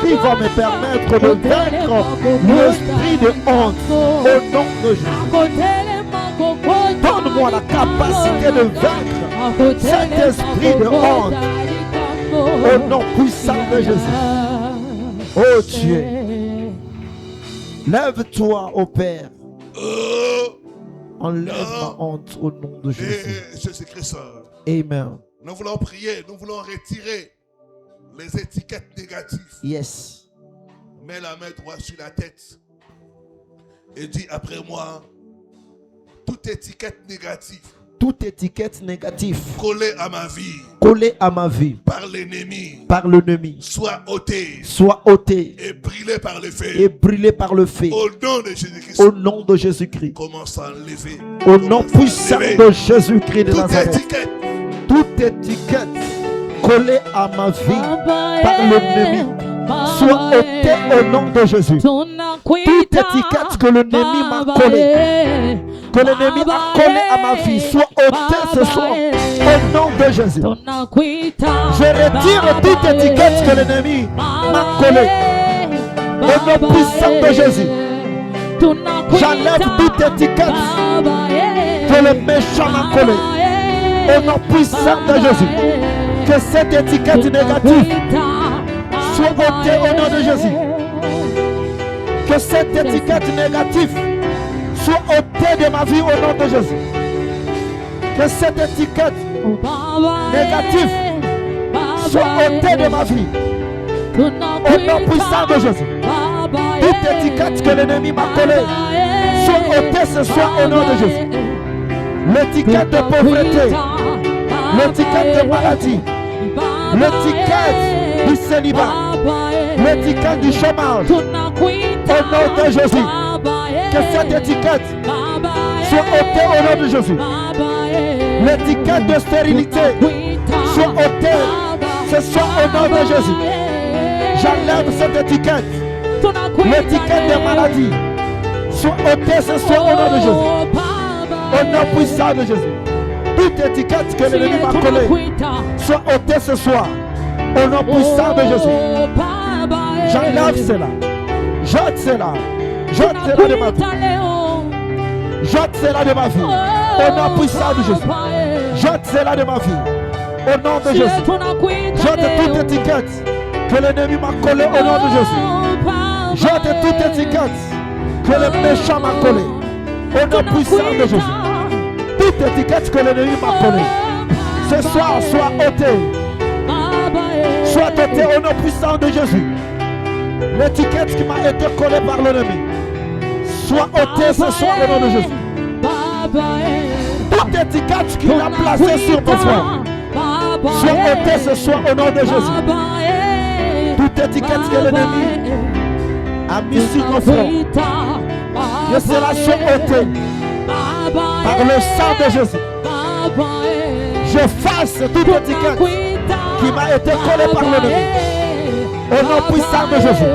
qui va me permettre de vaincre l'esprit de honte au nom de Jésus. Donne-moi la capacité de vaincre cet esprit de honte au nom puissant de Jésus. Oh Dieu, lève-toi, ô Père. Enlève ma honte au nom de Jésus. Jésus-Christ. Amen. Nous voulons prier, nous voulons retirer les étiquettes négatives. Yes. Mets la main droite sur la tête et dis après moi, toute étiquette négative. Toute étiquette négative Collée à ma vie. Collée à ma vie. Par l'ennemi. Par l'ennemi. Soit ôtée. Soit ôtée. Et brûlée par le feu. Et brûlée par le feu. Au nom de Jésus-Christ. Au nom de Jésus-Christ. Commence à enlever. Au nom puissant de Jésus-Christ de toute Nazareth. étiquette. Toute étiquette collée à ma vie par l'ennemi soit ôtée au nom de Jésus. Toute étiquette que l'ennemi m'a collée, que l'ennemi a collée à ma vie, soit ôtée ce soir au nom de Jésus. Je retire toute étiquette que l'ennemi m'a collée au nom puissant de Jésus. J'enlève toute étiquette que le méchant m'a collée au nom puissant de Jésus. Que cette étiquette négative soit ôtée au nom de Jésus. Que cette étiquette négative soit ôtée de ma vie au nom de Jésus. Que cette étiquette négative soit ôtée de ma vie au nom puissant de Jésus. Toute étiquette que l'ennemi m'a collée soit ôtée ce soir au nom de Jésus. L'étiquette de pauvreté, l'étiquette de maladie, l'étiquette du célibat, l'étiquette du chômage, au nom de Jésus. Que cette étiquette soit ôtée au nom de Jésus. L'étiquette de stérilité soit ôtée ce soir au nom de Jésus. J'enlève cette étiquette. L'étiquette de maladie soit ôtée ce soir au nom de Jésus. Au nom puissant de Jésus. Toute étiquette que l'ennemi m'a collée soit ôtée ce soir. Au nom puissant de Jésus. J'enlève cela. Jette cela. Jette cela de ma vie. Jette cela de ma vie. Au nom puissant de Jésus. Jette cela de ma vie. Au nom de Jésus. Jette toute étiquette que l'ennemi m'a collée au nom de Jésus. Jette toute étiquette que le méchant m'a collée. Au nom puissant de Jésus. Toute étiquette que l'ennemi m'a collée, ce soir soit ôtée. Soit ôtée au nom puissant de Jésus. L'étiquette qui m'a été collée par l'ennemi, soit ôtée ce soir au nom de Jésus. Toute étiquette qu'il a placée sur mon frère, soit ôtée ce soir au nom de Jésus. Toute étiquette que l'ennemi a mis sur mon frère, que cela soit ôté par le sang de Jésus. Je fasse toute étiquette qui m'a été collée par l'ennemi. Au nom puissant de Jésus.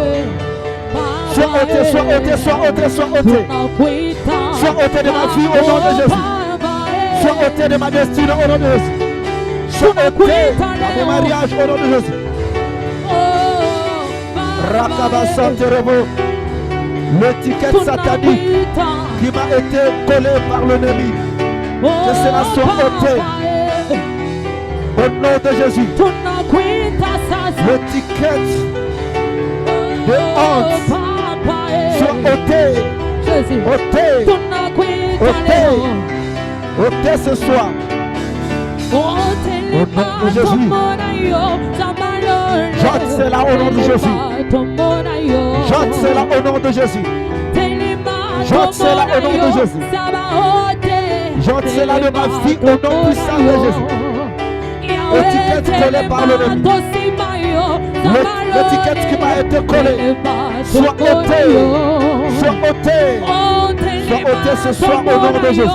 Sois ôté, sois ôté, sois ôté, sois ôté. Sois ôté de ma vie au nom de Jésus. Sois ôté de ma destinée au nom de Jésus. Sois ôté de mon mariage au nom de Jésus. Rakabasanterebo. L'étiquette satanique qui m'a été collée par l'ennemi, que cela soit ôté au nom de Jésus. L'étiquette de honte soit ôtée, ôtée, ôtée, ôtée ce soir. Au nom de Jésus. J'ôte cela au nom de Jésus. J'ôte cela au nom de Jésus. J'ôte cela au nom de Jésus. J'ôte cela de ma vie au nom puissant de Jésus. L'étiquette collée par l'ennemi. L'étiquette qui m'a été collée. Soit ôtée. Soit ôtée. Soit ôtée ce soir au nom de Jésus.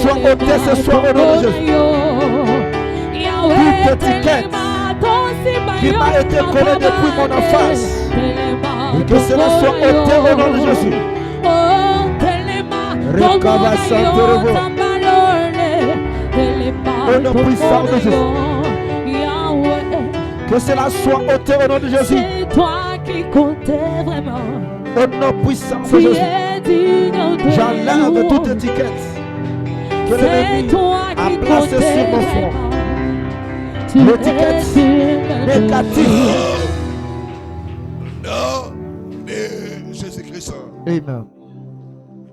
Sois ôté ce soir au nom de Jésus. Toute étiquette qui m'a été collée depuis mon enfance, et que cela soit ôté au nom de Jésus. Au nom puissant de Jésus. Que cela soit ôté au nom de Jésus. C'est toi qui comptais vraiment. Au nom puissant de Jésus. J'enlève toute étiquette que l'ennemi a placée sur mon front. L'étiquette négative. Nom de Jésus-Christ. Amen.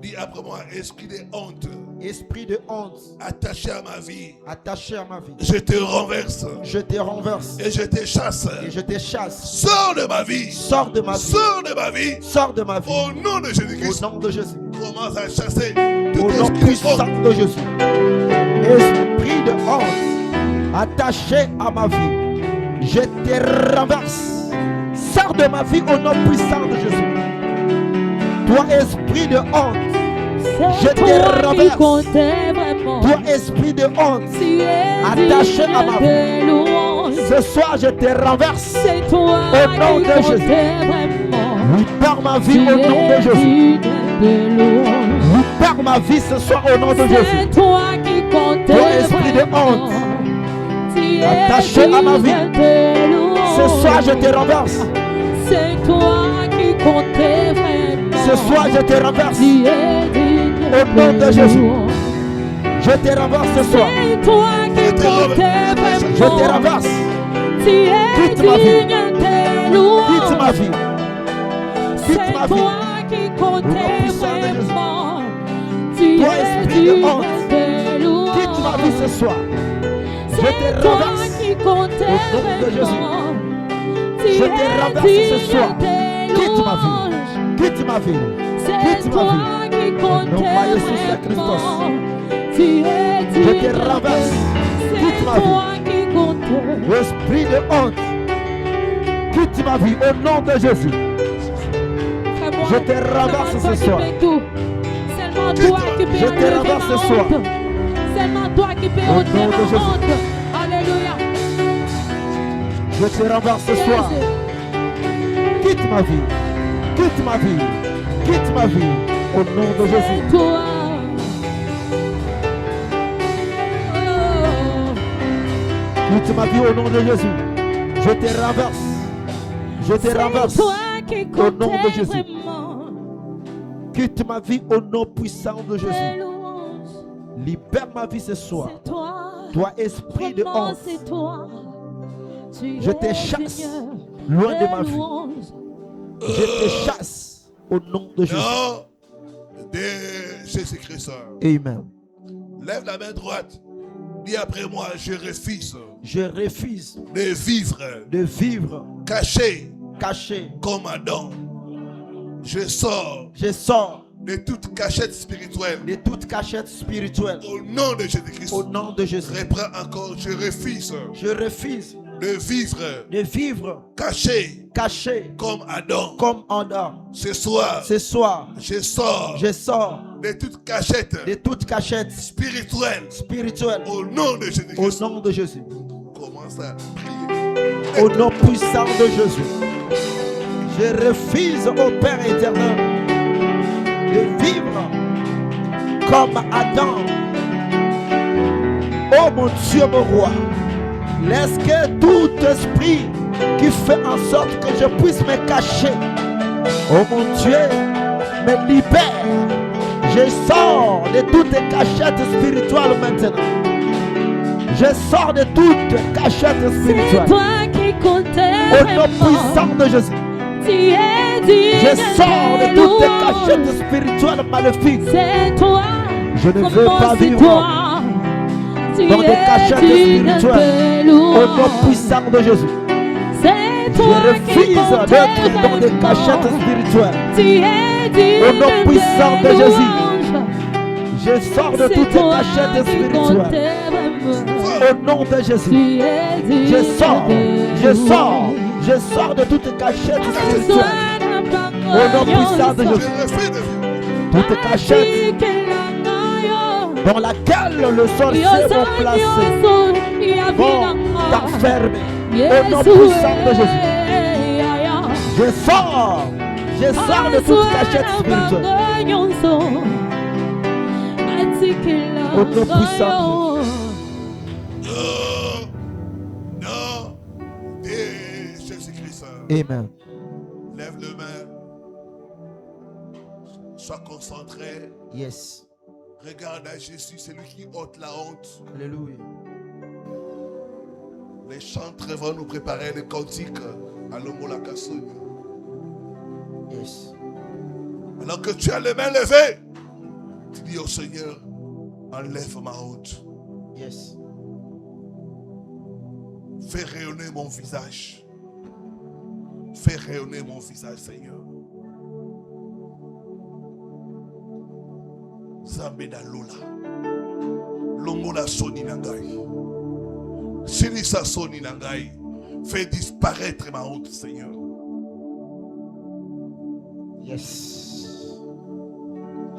Dis après moi, esprit de honte. Esprit de honte Attaché à ma vie. attaché à ma vie. Je te renverse. Je te renverse. Et je te chasse. Et je te chasse. Sors de ma vie. Sors de ma vie. Sors de ma vie. Sors de ma vie. Au nom de Jésus-Christ. Au nom de Jésus. Commence à chasser Au tout nom esprit de puissant honte. de Jésus. Esprit de honte attaché à ma vie. Je te renverse. Sors de ma vie au nom puissant de Jésus. Toi, esprit de honte, je te renverse. Toi, esprit de honte, attaché à ma vie. Ce soir, je te renverse. Au nom de Jésus. Libère ma vie au nom de Jésus. Libère ma vie ce soir au nom de Jésus. Toi, esprit de honte, attaché à ma vie. Ce soir, je te renverse. C'est toi qui comptais vraiment. Ce soir, je te renverse. Au nom de Jésus. Je te renverse ce soir. C'est toi qui comptais vraiment. Je te renverse. Quitte ma vie. Quitte ma vie. Quitte ma vie. qui comptais vraiment. Toi, esprit de honte, quitte ma vie ce soir. Je te renverse. Au nom de Jésus. Je te renverse ce soir. Quitte ma vie. Quitte ma vie. Quitte ma vie. Au nom de Jésus Christ. Je te renverse. Quitte ma vie. Esprit de honte, quitte ma vie au nom de Jésus. Je te renverse ce soir. Seulement toi qui peux Je te enlever renverse ma ce soir. honte. Seulement toi qui peux Au enlever nom de ma Jésus. honte. Alléluia. Je te renverse ce soir. Quitte ma vie. Quitte ma vie. Quitte ma vie. Au nom de Jésus. C'est toi. Quitte ma vie au nom de Jésus. Je te renverse. Je te renverse. C'est toi qui Au nom de comptais Jésus. vraiment. Quitte ma vie au nom puissant de Tes Jésus. louanges, Libère ma vie ce soir. c'est toi. Toi, esprit de Vraiment, honte, c'est toi. Tu je es te chasse Seigneur. loin de Tes ma vie. louanges, Je te chasse au nom de Jésus. Nom de Jésus-Christ. Amen. Lève la main droite. Dis après moi, je refuse Je refuse de vivre de vivre caché caché. comme Adam. Je sors Je sors de toute cachette spirituelle. de toute cachette spirituelle. Au nom de Jésus-Christ. Au nom de Jésus. Reprends encore. Je refuse Je refuse de vivre de vivre caché caché comme Adam. comme Adam. Ce soir, Ce soir, je sors je sors de toute cachette de toute cachette spirituelle. spirituelle. Au nom de Au Jésus-Christ. nom de Jésus. Commence à prier. Au nom puissant de Jésus. Je refuse au Père éternel de vivre comme Adam. Oh mon Dieu, mon roi, laisse que tout esprit qui fait en sorte que je puisse me cacher, oh mon Dieu, me libère. Je sors de toutes les cachettes spirituelles maintenant. Je sors de toutes les cachettes spirituelles. C'est toi qui comptais au nom puissant de Jésus. Je sors de toutes les cachettes spirituelles maléfiques. C'est toi. Je ne veux pas vivre dans des cachettes spirituelles au nom puissant de Jésus. Je refuse d'être dans des cachettes spirituelles au nom puissant de Jésus. Je sors de toutes les cachettes spirituelles au nom de Jésus. Je sors de toutes les cachettes spirituelles au nom puissant de Jésus. Toutes les cachettes dans laquelle le sorcier vont placer, vont t'enfermer au nom puissant de Jésus. Je sors de toute cachette spirituelle au nom puissant de Jésus. Non, de Jésus-Christ. Amen. Lève le main. Sois concentré. Yes. Regarde à Jésus, c'est lui qui ôte la honte. Alléluia. Les chantres vont nous préparer les cantiques à l'Omolakasouni. Yes. Alors que tu as les mains levées, tu dis au Seigneur, enlève ma honte. Yes. Fais rayonner mon visage. Fais rayonner mon visage, Seigneur. Zambeda Lola. Longola Soni Nangai. Sinisa Soni Nangai. Fais disparaître ma honte, Seigneur. Yes.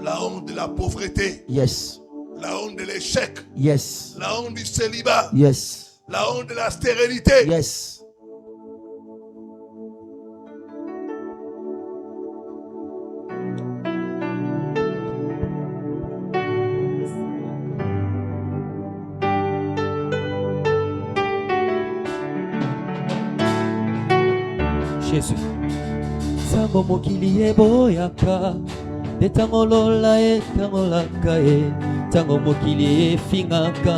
La honte de la pauvreté. Yes. La honte de l'échec. Yes. La honte du célibat. Yes. La honte de la stérilité. Yes. Jésus. Sango mokili eboyaka, etango lola etango lakae, tango mokili efingaka,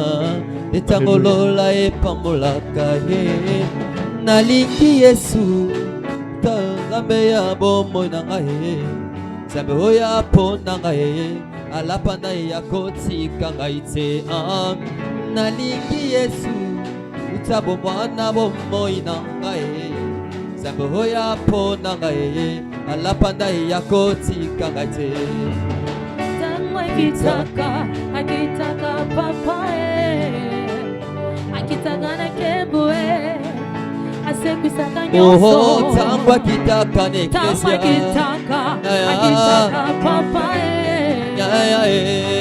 etango lola epambolaka ye. Nalingi Yesu, tangambe ya bomoi na ngai, zambe oya po na ngai, alapa na ya kotika ngai te. Nalingi Yesu, utabo mwana bomoi na ngai. Zambe hoya po na ngai alapanda ya kotika ngai te. Tango akitaka papa akitaka na kebo asekwisaka nyonso. Tango akitaka na eklesia, akitaka papa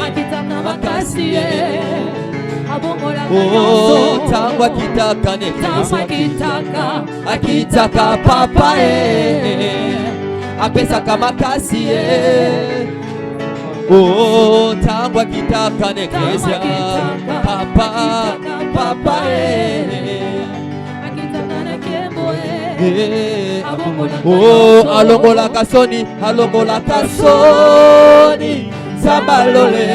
akitaka makasi tango akitaka na eklesia, akitaka papa apesaka makasi tango akitaka na eklesia, papa akitaka na kembo alongolaka soni, alongolaka soni Sambalole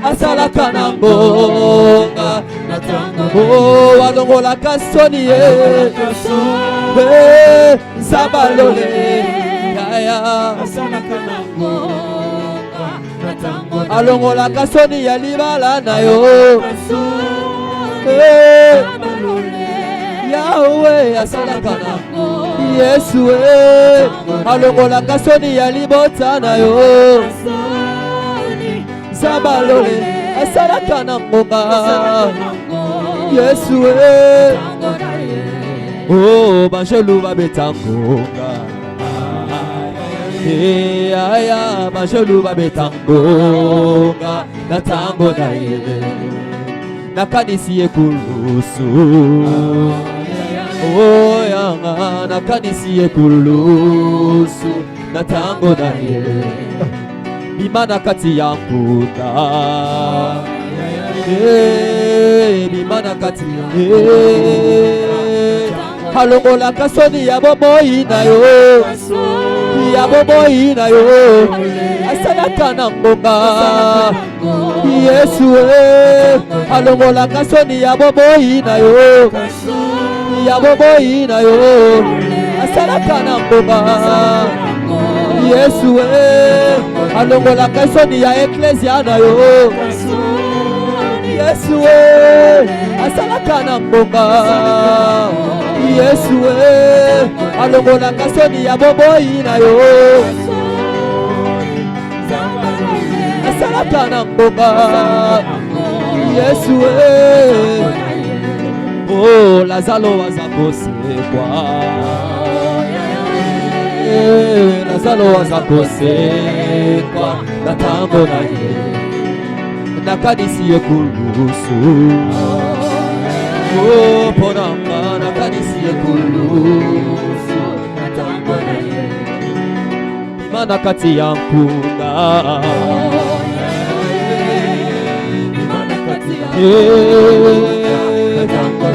asalaka na ngonga alongolaka soni Sambalole alongolaka soni ya libala na yo Yahweh asalaka na Yesu alongolaka soni ya libota na yo Sambalole asalaka na ngonga Yesu bajelu babeta ngonga aya bajelu babeta ngonga na tango na ye nakanisi ekulusu ponanga nakanisi ekulusu natango na ye bima na kati ya mpunda bima na kati alongolaka soni ya bomoi na yo ya bomoi na yo asalaka na ngonga Yesu alongolaka soni ya bomoi na yo ya bomoi na yo asalaka na ngonga Yesu alongolaka soni ya eklesia na yo Yesu asalaka na ngonga Yesu alongolaka soni ya bomoi na yo asalaka na ngonga Yesu oh Lazaro aza kosekwa Lazaro aza kosekwa na ntango na ye nakanisi ekulusu oh ponanga nakanisi ekulusu na ntango na ye bima na kati ya mpunda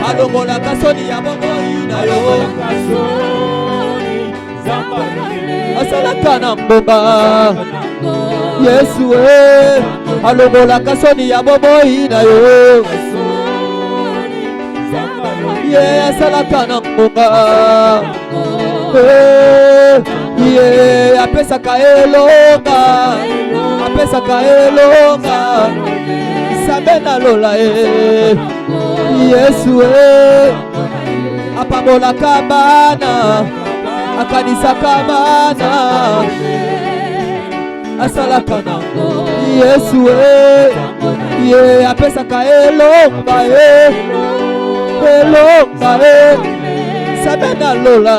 alongolaka soni ya bomoi na yo asalaka na mbonga Yesu alongolaka soni ya bomoi na yo ye asalaka na mbonga ye apesaka elonga sabe na lola Yesu apambolaka bana akanisaka bana asalaka na Yesu ye apesaka elonga sabe na lola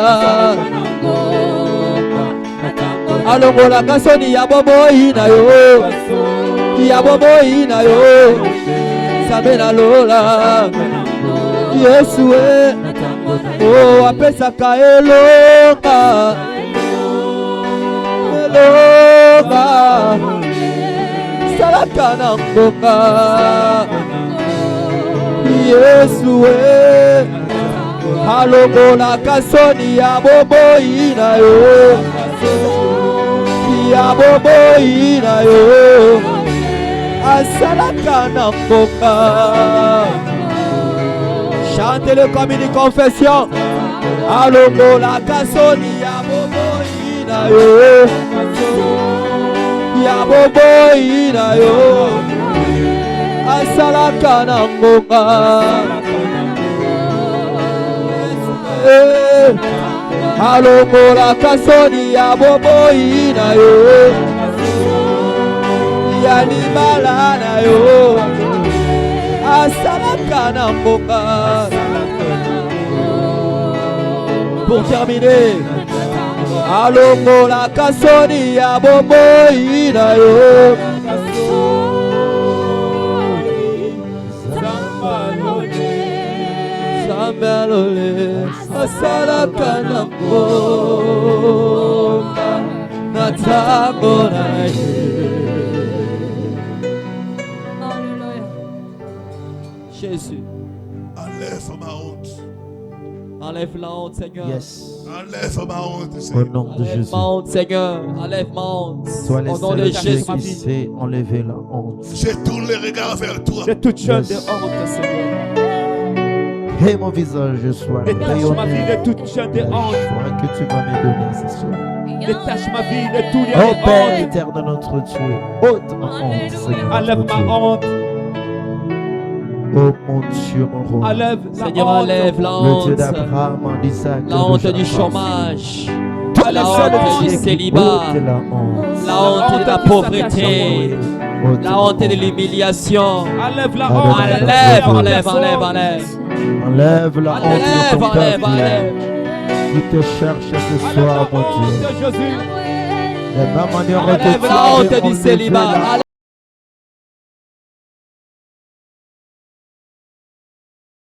alongolaka soni ya bomoi na yo ya bomoi na yo sabe na lola Yesu oh apesaka elonga salaka na ngonga Yesu alongolaka soni ya bomoi na yo ya bomoi na yo asalaka na ngonga. Chantez-le comme une confession. Alongolaka soni ya bomoi na yo ya bomoi na yo asalaka na ngonga. Alongolaka soni ya bomoi na yo ya libala na yo asalaka na ngonga. Pour terminer, alongolaka soni ya bomoi na yo Sambalole asalaka na ngonga na tango na ye. Jésus, enlève ma honte. Enlève la honte, Seigneur. Yes. Enlève ma honte, Au Seigneur. nom de Enlève Jésus. ma honte, Seigneur. Enlève ma honte. Sois le Au nom de seul Dieu Jésus. qui sait enlever la honte. Je tourne les regards vers toi. Je toute chaîne de Yes. honte, Seigneur. Et mon visage soit Détache ma vie de toute chaîne de honte. joie que tu vas me donner ce soir. Détache ma vie de tout lien Oh Père de honte. éternel notre Dieu, ôte ma honte, Seigneur. Enlève notre ma Dieu. honte. Oh mon Dieu, mon roi. Enlève la Seigneur, honte. enlève la Le honte. Dieu d'Abraham, d'Isaac, La honte du chômage. Enlève La la honte honte. du célibat. Ôte la honte. La honte de la pauvreté. Ôte La honte de l'humiliation. Enlève la Enlève, honte. Enlève, enlève, enlève, enlève. Enlève la honte de Enlève, ton enlève, peuple enlève. qui te cherche ce Enlève soir, la mon honte Dieu. de Jésus. De la manière que Enlève tu la avais honte du enlevé célibat. la